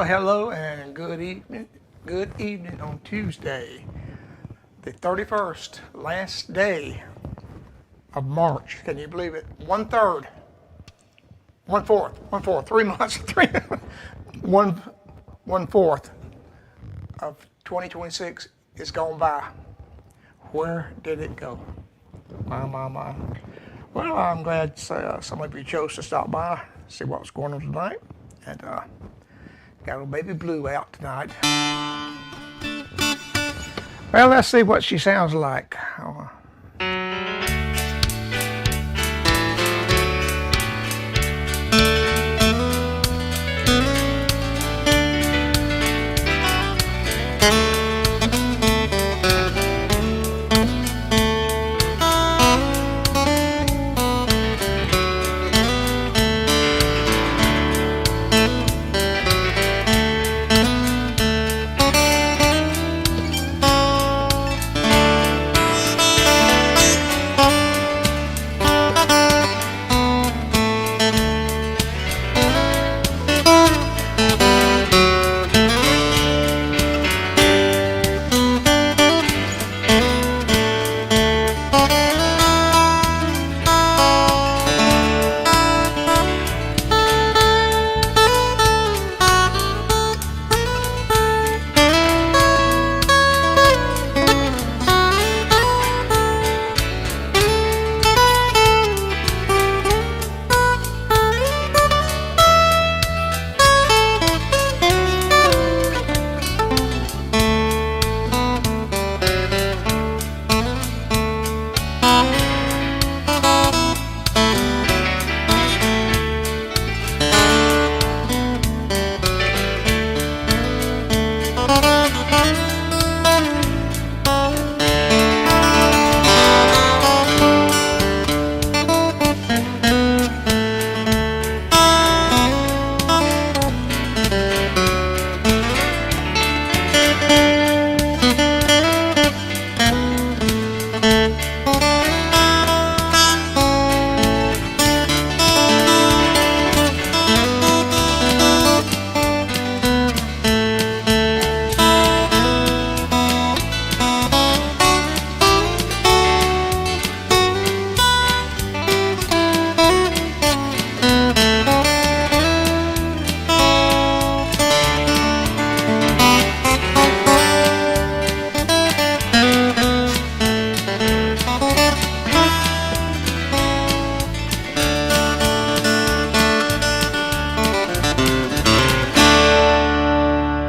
hello, and good evening. Good evening on Tuesday, the 31st, last day of March. Can you believe it? 1/3, 1/4, 3 months, one 1/4 of 2026 is gone by. Where did it go? My. Well, I'm glad some of you chose to stop by, see what's going on tonight, and got a little baby Blue out tonight. Well, let's see what she sounds like.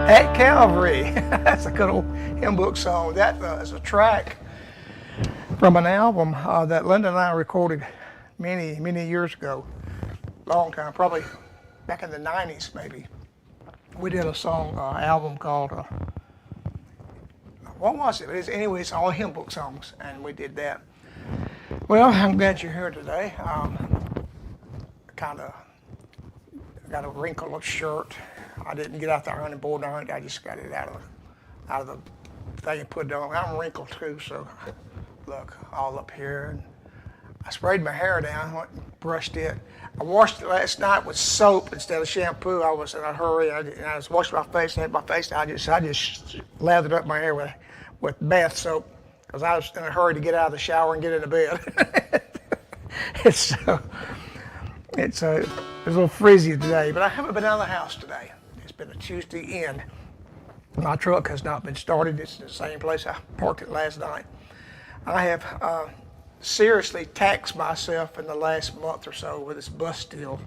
At Calvary. That's a good old hymn book song. That is a track from an album that Linda and I recorded many years ago. Long time, probably back in the 90s maybe. We did a song album called, what was it? Anyway, it's all hymn book songs, and we did that. Well, I'm glad you're here today. Kind of got a wrinkled shirt. I didn't get out the ironing board on it. I just got it out of the thing and put it on. I'm wrinkled too, so look, all up here. And I sprayed my hair down, went and brushed it. I washed it last night with soap instead of shampoo. I was in a hurry, and I was washing my face and had my face down. I just lathered up my hair with bath soap because I was in a hurry to get out of the shower and get into bed. It's a little frizzy today, but I haven't been out of the house today. It's been a Tuesday end. My truck has not been started. It's the same place I parked it last night. I have seriously taxed myself in the last month or so with this bus deal,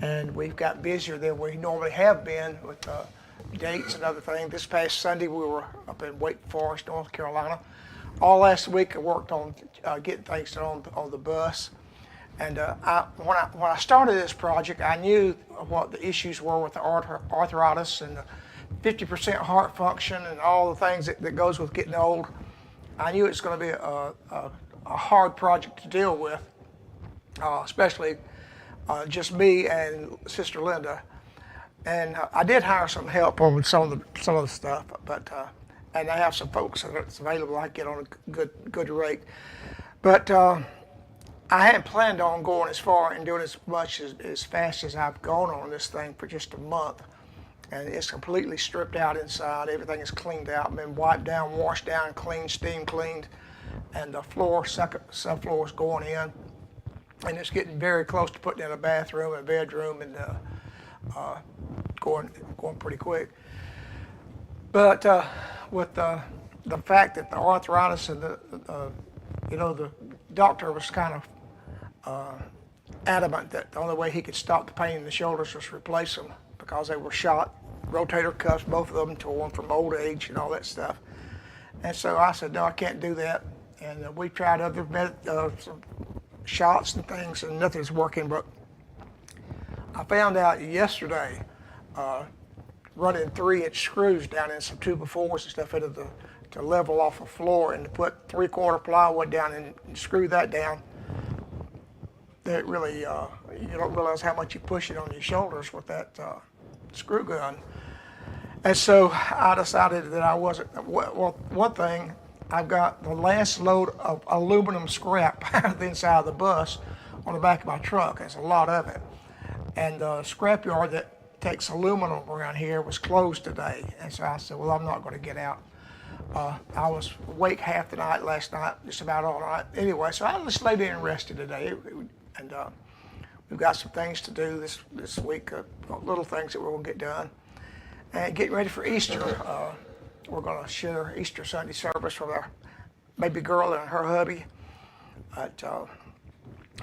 and we've got busier than we normally have been with dates and other things. This past Sunday we were up in Wake Forest, North Carolina. All last week I worked on getting things done on the bus. And when I started this project, I knew what the issues were with the arthritis and the 50% heart function and all the things that goes with getting old. I knew it's going to be a hard project to deal with, especially just me and Sister Linda. And I did hire some help on some of the stuff, but and I have some folks that's available. I get on a good rate, but. I hadn't planned on going as far and doing as much as fast as I've gone on this thing for just a month. and it's completely stripped out inside. Everything is cleaned out, been wiped down, washed down, cleaned, steam cleaned, and the floor, subfloor is going in, and it's getting very close to putting in a bathroom and bedroom, and going pretty quick. But with the fact that the arthritis and the doctor was kind of adamant that the only way he could stop the pain in the shoulders was replace them because they were shot, rotator cuffs, both of them torn from old age and all that stuff. And so I said, no, I can't do that. And we tried other some shots and things, and nothing's working. But I found out yesterday, running 3-inch screws down in some 2x4s and stuff to level off the floor, and to put 3/4 plywood down and screw that down. That really, you don't realize how much you push it on your shoulders with that screw gun. And so I decided that I wasn't, well, one thing, I've got the last load of aluminum scrap out of the inside of the bus on the back of my truck. There's a lot of it. And the scrap yard that takes aluminum around here was closed today. And so I said, well, I'm not going to get out. I was awake half the night last night, just about all night. Anyway, so I just laid in and rested today. And we've got some things to do this week, little things that we're going to get done. And getting ready for Easter. We're going to share Easter Sunday service with our baby girl and her hubby at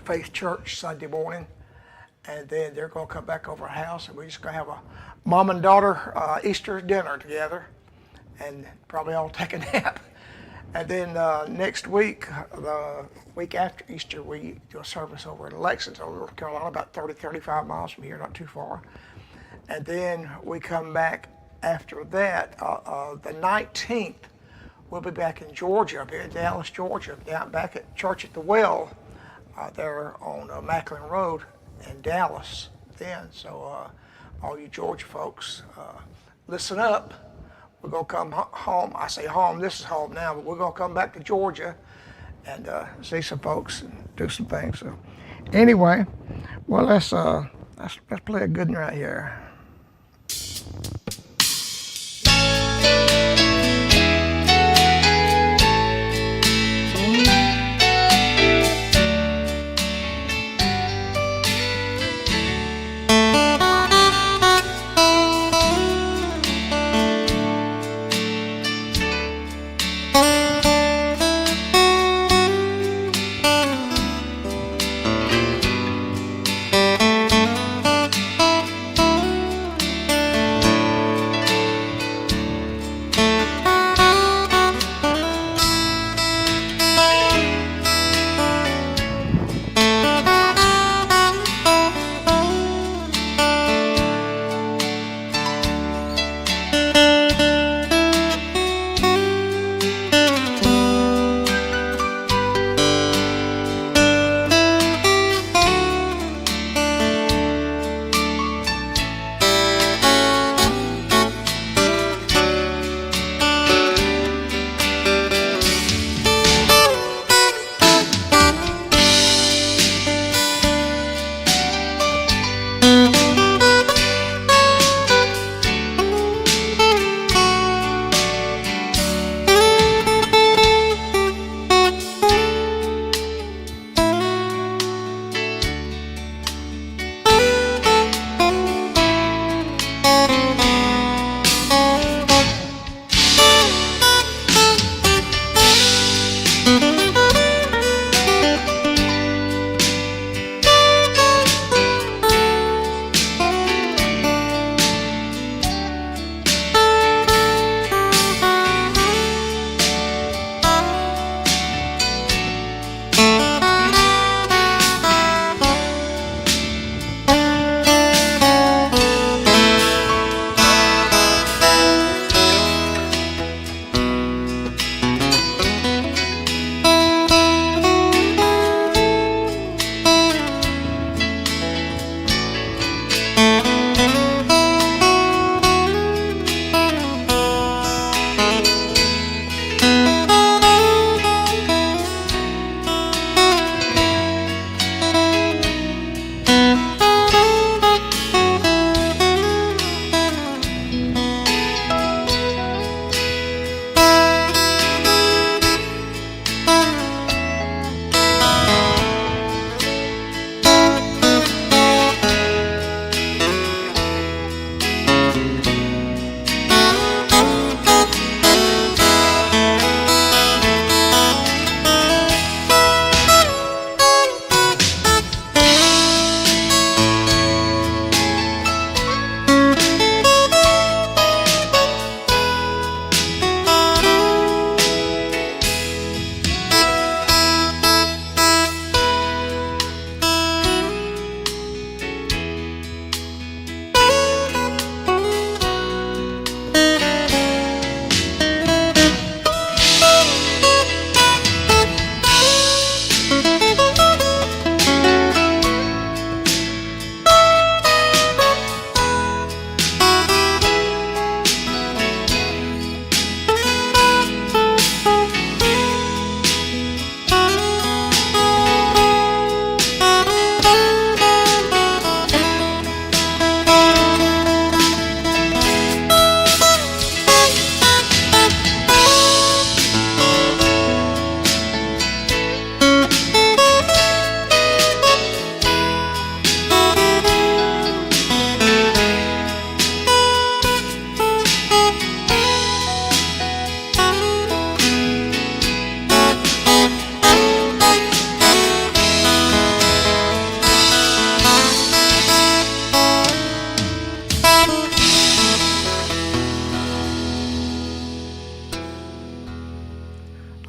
Faith Church Sunday morning. And then they're going to come back over our house, and we're just going to have a mom and daughter Easter dinner together, and probably all take a nap. And then next week, the week after Easter, we do a service over in Lexington, North Carolina, about 35 miles from here, not too far. And then we come back after that, the 19th, we'll be back in Georgia, in Dallas, Georgia, down back at Church at the Well, there on Macklin Road in Dallas then. So all you Georgia folks, listen up. We're going to come home. I say home, this is home now, but we're going to come back to Georgia and see some folks and do some things. So anyway, well, let's play a good one right here.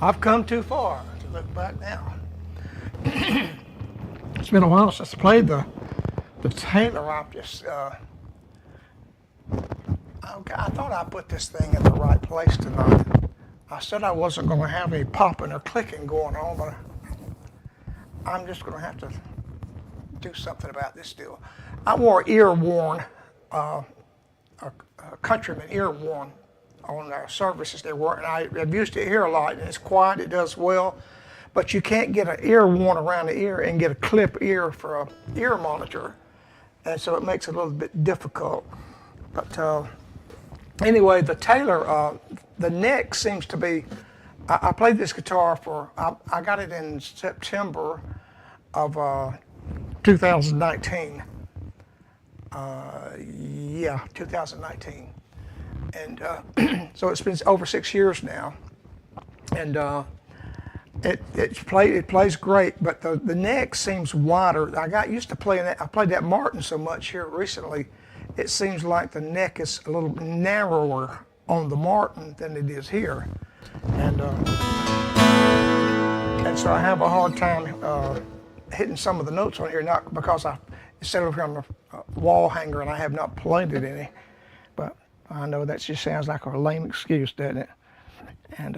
I've come too far to look back now. It's been a while since I played the Taylor. Okay, I thought I put this thing in the right place tonight. I said I wasn't going to have any popping or clicking going on, but I'm just going to have to do something about this deal. I wore ear-worn, a Countryman ear-worn on services they were, and I've used it here a lot, and it's quiet, it does well, but you can't get an ear-worn around the ear and get a clip ear for a ear monitor, and so it makes it a little bit difficult. But anyway, the Taylor, the neck seems to be, I played this guitar I got it in September of 2019. Yeah, 2019. And so it's been over 6 years now. And it plays great, but the neck seems wider. I got used to playing that. I played that Martin so much here recently. It seems like the neck is a little narrower on the Martin than it is here. And so I have a hard time hitting some of the notes on here, not because it's set up here on the wall hanger and I have not played it any. But I know that just sounds like a lame excuse, doesn't it? And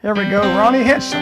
here we go, Ronnie Henson.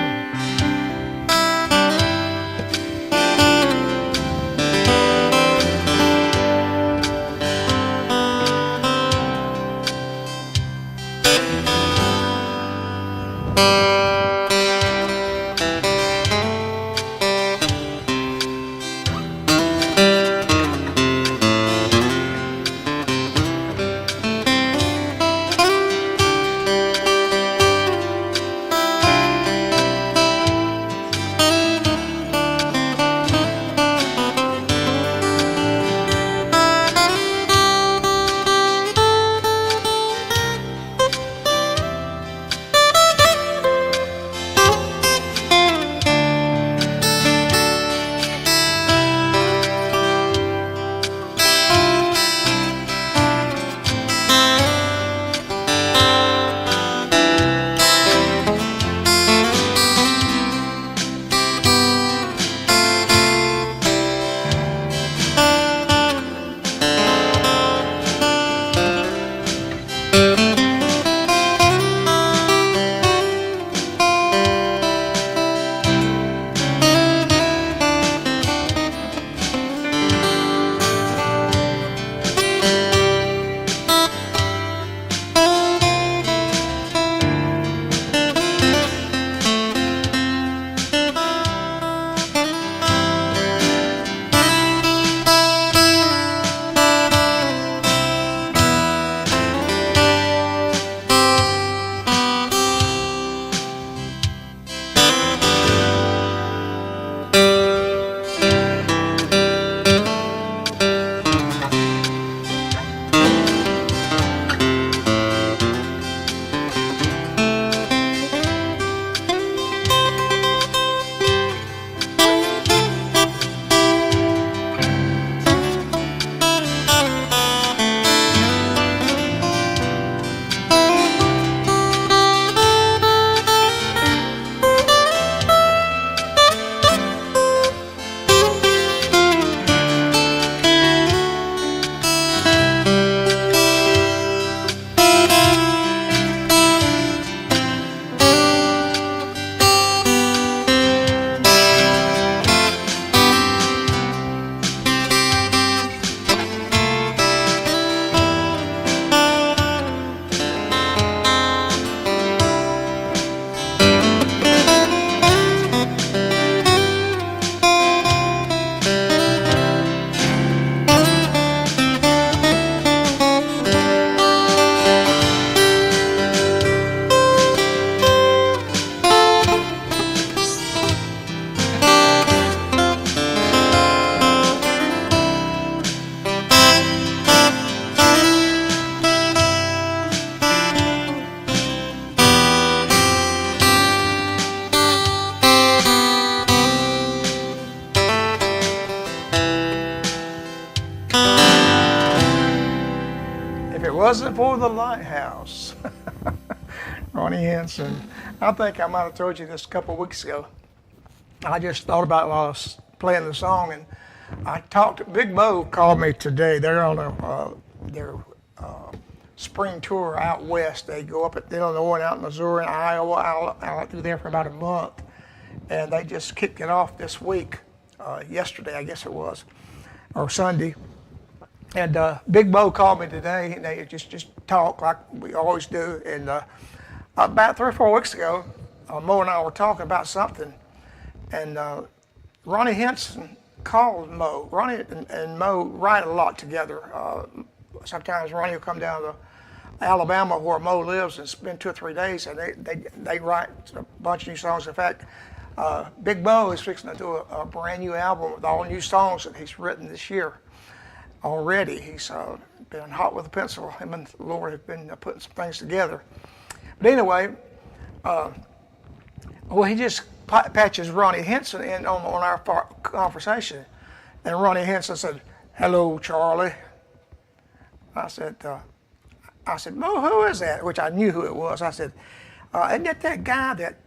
wasn't for the lighthouse. Ronnie Henson. I think I might have told you this a couple of weeks ago. I just thought about it while I was playing the song, and I talked. Big Mo called me today. They're on their spring tour out west. They go up at Illinois and out in Missouri and Iowa, out through there for about a month, and they just kicked it off this week. Yesterday, I guess it was, or Sunday. And Big Mo called me today, and they just talk like we always do. And about 3 or 4 weeks ago, Mo and I were talking about something, and Ronnie Henson called Mo. Ronnie and Mo write a lot together. Sometimes Ronnie will come down to Alabama where Mo lives and spend 2 or 3 days, and they write a bunch of new songs. In fact, Big Mo is fixing to do a brand new album with all new songs that he's written this year already. He's been hot with a pencil. Him and Lord have been putting some things together. But anyway, he just patches Ronnie Henson in on our conversation. And Ronnie Henson said, "Hello, Charlie." I said, "Mo, who is that?" Which I knew who it was. I said, "Isn't that guy that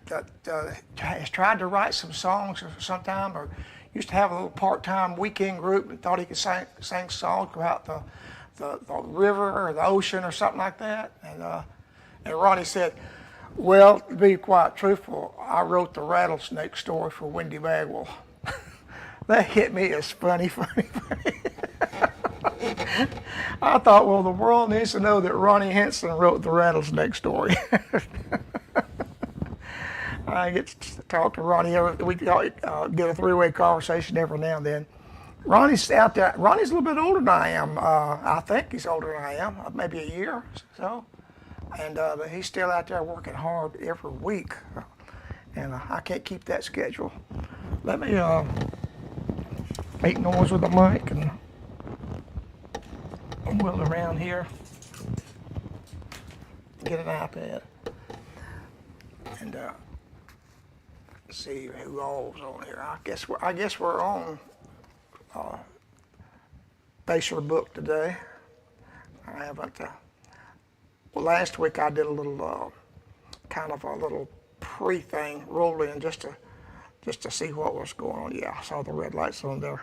has tried to write some songs sometime, or used to have a little part-time weekend group and thought he could sing songs about the river or the ocean or something like that?" And Ronnie said, "Well, to be quite truthful, I wrote the rattlesnake story for Wendy Bagwell." That hit me as funny. I thought, well, the world needs to know that Ronnie Henson wrote the rattlesnake story. I get to talk to Ronnie. We get a 3-way conversation every now and then. Ronnie's out there. Ronnie's a little bit older than I am. I think he's older than I am, maybe a year or so. And but he's still out there working hard every week. And I can't keep that schedule. Let me make noise with the mic and wheel around here. Get an iPad. And see who all's on here. I guess we're on Baser Book today. I haven't. Well, last week I did a little kind of a little pre-thing, roll in just to see what was going on. Yeah, I saw the red lights on there.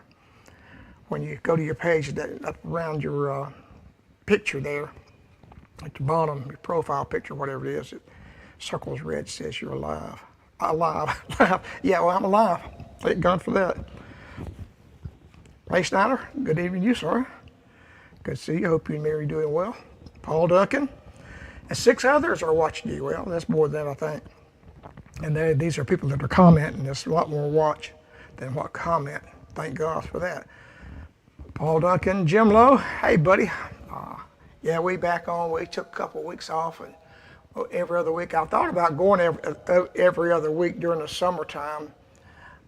When you go to your page, up around your picture there, at the bottom, your profile picture, whatever it is, it circles red, says you're alive. Alive. Yeah, well, I'm alive. Thank God for that. Ray Snyder, good evening to you, sir. Good to see you. Hope you and Mary are doing well. Paul Duncan, and 6 others are watching you. Well, that's more than that, I think. And these are people that are commenting. There's a lot more watch than what comment. Thank God for that. Paul Duncan, Jim Lowe, hey, buddy. Yeah, we back on. We took a couple of weeks off, and every other week. I thought about going every other week during the summertime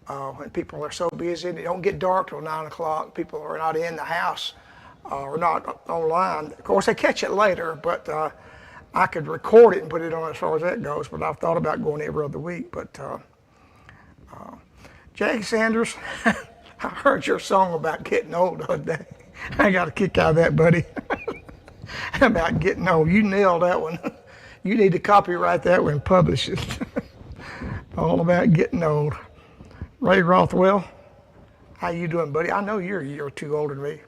when people are so busy. They don't get dark till 9 o'clock. People are not in the house or not online. Of course, they catch it later, but I could record it and put it on as far as that goes. But I've thought about going every other week. But Jake Sanders, I heard your song about getting old the other day. I got a kick out of that, buddy. About getting old. You nailed that one. You need to copyright that one and publish it. All about getting old. Ray Rothwell, how you doing, buddy? I know you're a year or two older than me.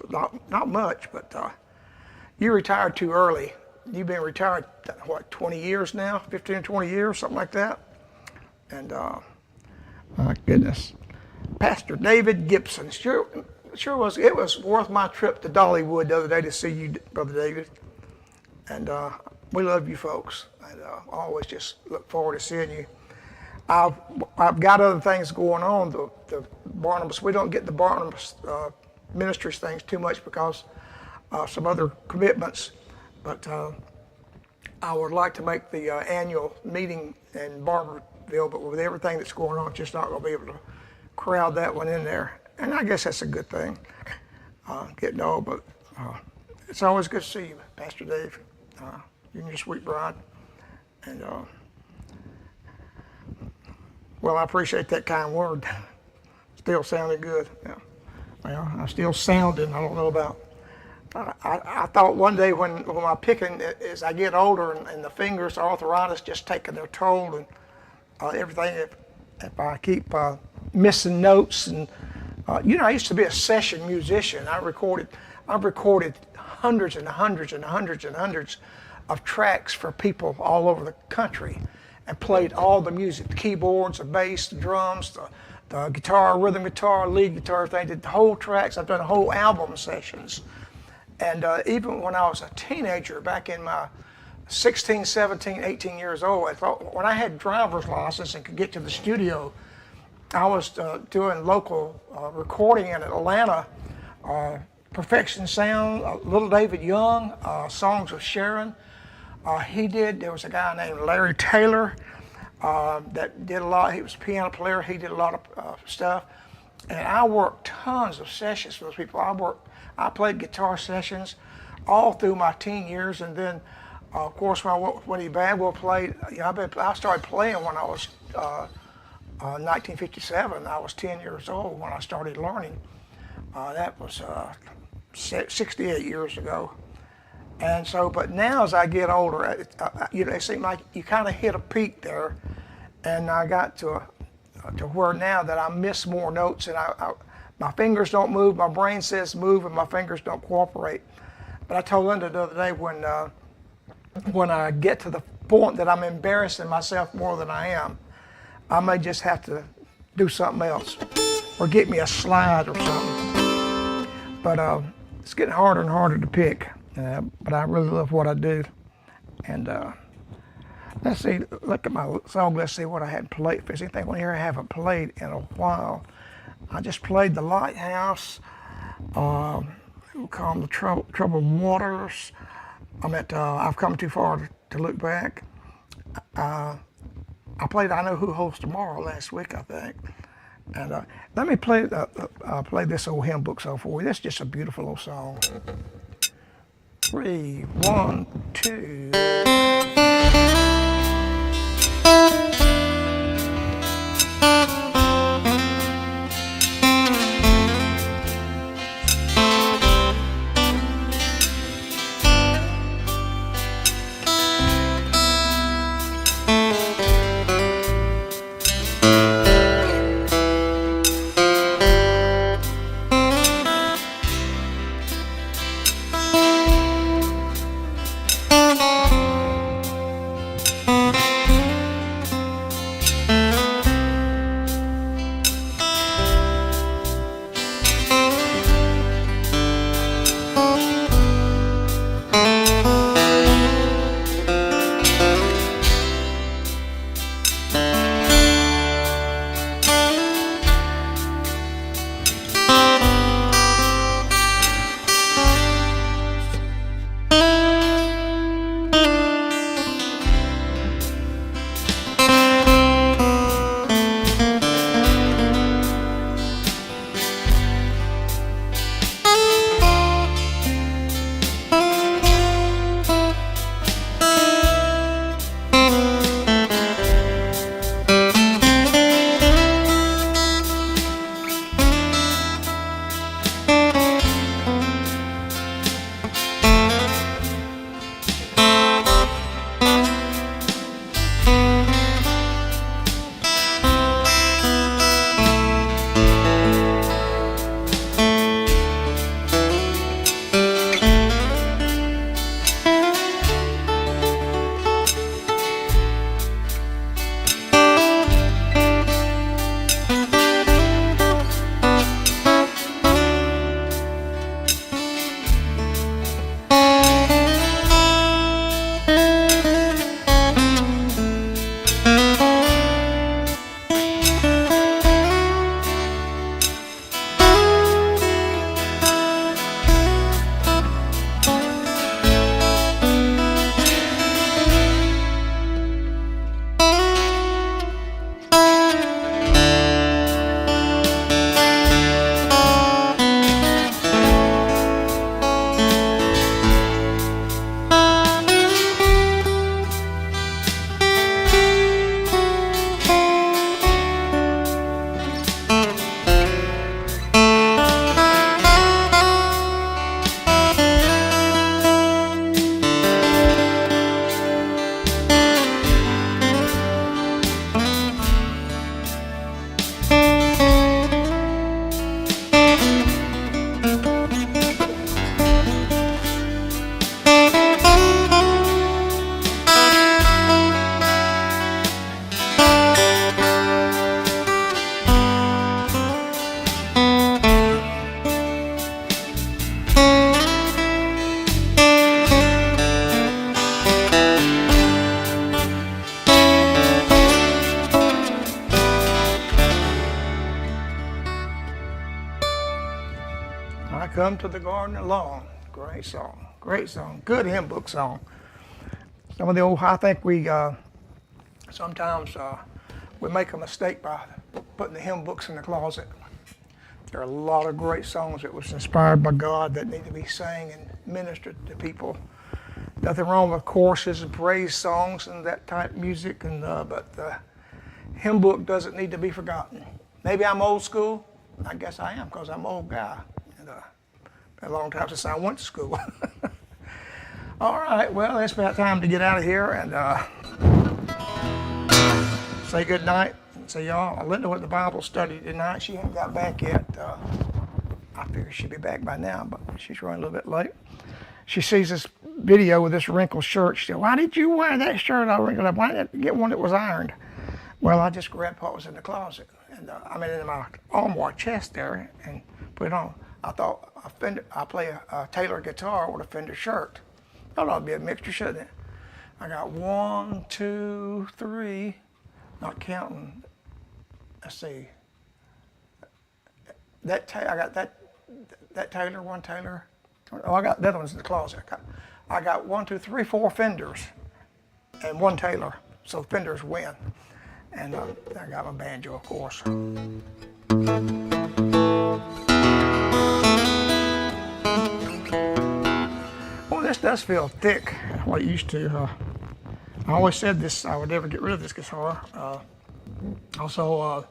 Not much, but you retired too early. You've been retired, what, 20 years now? 15, 20 years, something like that? And my goodness. Pastor David Gibson, sure was. It was worth my trip to Dollywood the other day to see you, Brother David. And we love you folks, and always just look forward to seeing you. I've got other things going on. The Barnabas, we don't get the Barnabas ministries things too much because some other commitments, but I would like to make the annual meeting in Barberville, but with everything that's going on, just not going to be able to crowd that one in there. And I guess that's a good thing, getting old, but it's always good to see you, Pastor Dave. You and your sweet bride. And well, I appreciate that kind word. Still sounding good. Yeah. Well, I'm still sounding. I don't know about I thought one day when my picking, as I get older and the fingers, arthritis just taking their toll and everything, if I keep missing notes and I used to be a session musician. I've recorded hundreds and hundreds and hundreds and hundreds of tracks for people all over the country, and played all the music, the keyboards, the bass, the drums, the guitar, rhythm guitar, lead guitar, everything. Did the whole tracks. I've done whole album sessions. And even when I was a teenager, back in my 16, 17, 18 years old, I thought when I had driver's license and could get to the studio, I was doing local recording in Atlanta, Perfection Sound, Little David Young, Songs of Sharon. There was a guy named Larry Taylor that did a lot. He was a piano player. He did a lot of stuff. And I worked tons of sessions for those people. I played guitar sessions all through my teen years, and then, of course, when Beatenbo played, I started playing when I was 1957. I was 10 years old when I started learning. That was 68 years ago. And so, but now as I get older, it seems like you kind of hit a peak there, and I got to where now that I miss more notes, and my fingers don't move, my brain says move, and my fingers don't cooperate. But I told Linda the other day, when I get to the point that I'm embarrassing myself more than I am, I may just have to do something else, or get me a slide or something. But it's getting harder and harder to pick. But I really love what I do. And let's see, look at my song, let's see what I hadn't played. If there's anything on here I haven't played in a while. I just played The Lighthouse, we call them the Troubled Waters. I've Come Too Far to Look Back. I played I Know Who Holds Tomorrow last week, I think. And let me play this old hymn book song for you. That's just a beautiful old song. 3, 1, 2. come to the garden alone. Great song, great song, good hymn book song. Some of the old, I think we sometimes we make a mistake by putting the hymn books in the closet. There are a lot of great songs that was inspired by God that need to be sang and ministered to people. Nothing wrong with choruses and praise songs and that type of music, but the hymn book doesn't need to be forgotten. Maybe I'm old school. I guess I am because I'm an old guy. And, been a long time since I went to school. All right, well, it's about time to get out of here and say good night. So y'all, Linda went to Bible study tonight. She hasn't got back yet. I figure she'd be back by now, but she's running a little bit late. She sees this video with this wrinkled shirt. She said, "Why did you wear that shirt all wrinkled up? Why didn't I get one that was ironed?" Well, I just grabbed what was in the closet, and in my armoire chest there, and put it on. I thought I play a Taylor guitar with a Fender shirt. That ought to be a mixture, shouldn't it? I got 1, 2, 3, not counting. Let's see. I got that Taylor, one Taylor. Oh, I got the other ones in the closet. I got 1, 2, 3, 4 Fenders and one Taylor. So Fenders win. And I got my banjo, of course. Well, this does feel thick, what it used to. I always said this, I would never get rid of this guitar. Also,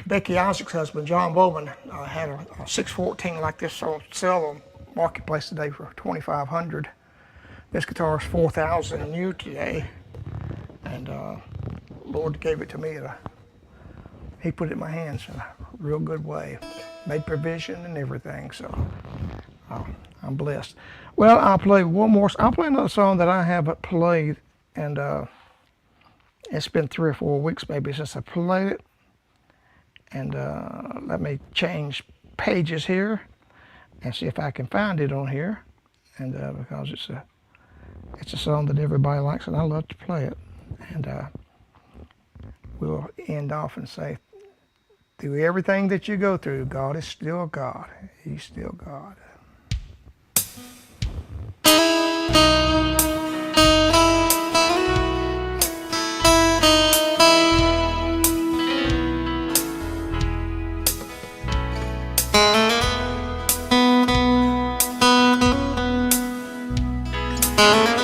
Becky Isaac's husband, John Bowman, had a 614 like this on sale on Marketplace today for $2,500. This guitar is $4,000 new today, and Lord gave it to me. He put it in my hands in a real good way, made provision and everything. So I'm blessed. Well, I'll play another song that I haven't played, and it's been 3 or 4 weeks maybe since I played it. And let me change pages here and see if I can find it on here. And because it's a song that everybody likes and I love to play it. And we'll end off and say, through everything that you go through, God is still God. He's still God. Thank you.